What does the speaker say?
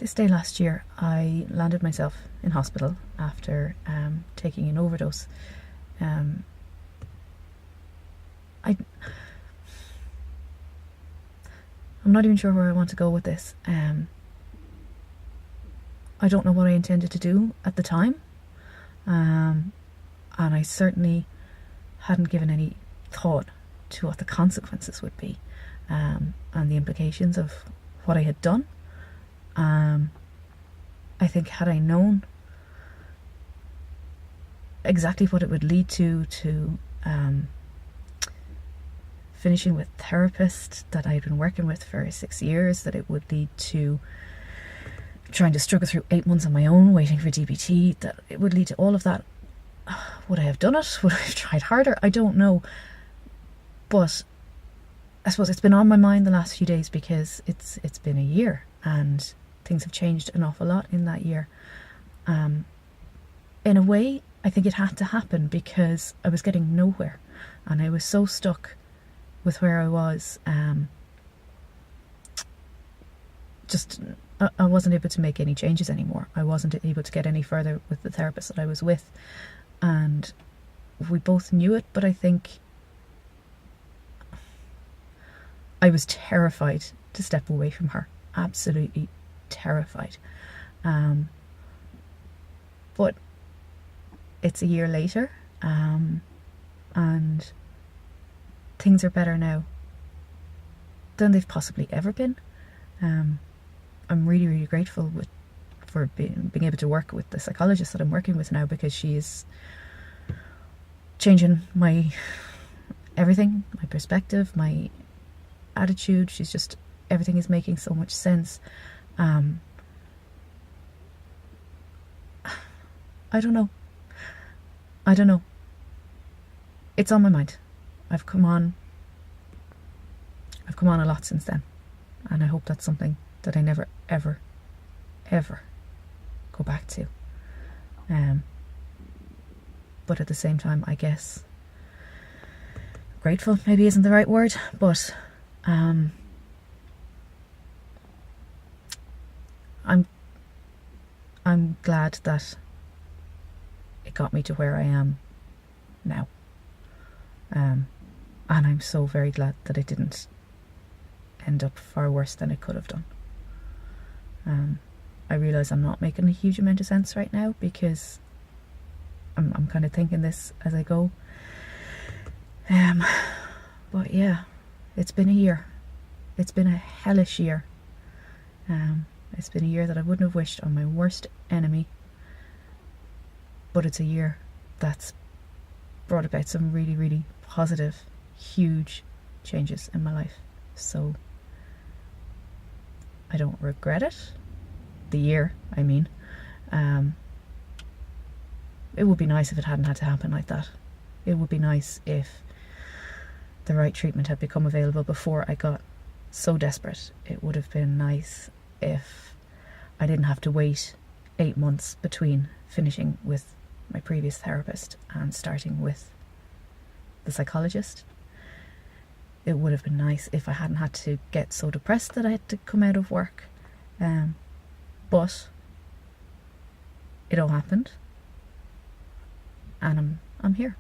This day last year, I landed myself in hospital after taking an overdose. I'm not even sure where I want to go with this. I don't know what I intended to do at the time, and I certainly hadn't given any thought to what the consequences would be, and the implications of what I had done. I think had I known exactly what it would lead to finishing with therapist that I had been working with for 6 years, that it would lead to trying to struggle through 8 months on my own, waiting for DBT, that it would lead to all of that, would I have done it? Would I have tried harder? I don't know. But I suppose it's been on my mind the last few days because it's been a year and things have changed an awful lot in that year. In a way, I think it had to happen because I was getting nowhere and I was so stuck with where I was. I wasn't able to make any changes anymore. I wasn't able to get any further with the therapist that I was with, and we both knew it, but I think I was terrified to step away from her. Absolutely terrified. But it's a year later, and things are better now than they've possibly ever been. I'm really, really grateful for being able to work with the psychologist that I'm working with now, because she is changing my everything, my perspective, my attitude. She's just, everything is making so much sense. I don't know. It's on my mind. I've come on a lot since then, and I hope that's something that I never, ever, ever go back to. But at the same time, I guess grateful maybe isn't the right word, but I'm glad that it got me to where I am now. And I'm so very glad that it didn't end up far worse than it could have done. I realise I'm not making a huge amount of sense right now because I'm kind of thinking this as I go. But yeah, it's been a year. It's been a hellish year. It's been a year that I wouldn't have wished on my worst enemy. But it's a year that's brought about some really, really positive, huge changes in my life. So I don't regret it. The year, I mean. It would be nice if it hadn't had to happen like that. It would be nice if the right treatment had become available before I got so desperate. It would have been nice if I didn't have to wait 8 months between finishing with my previous therapist and starting with the psychologist. It would have been nice if I hadn't had to get so depressed that I had to come out of work. But it all happened, and I'm here.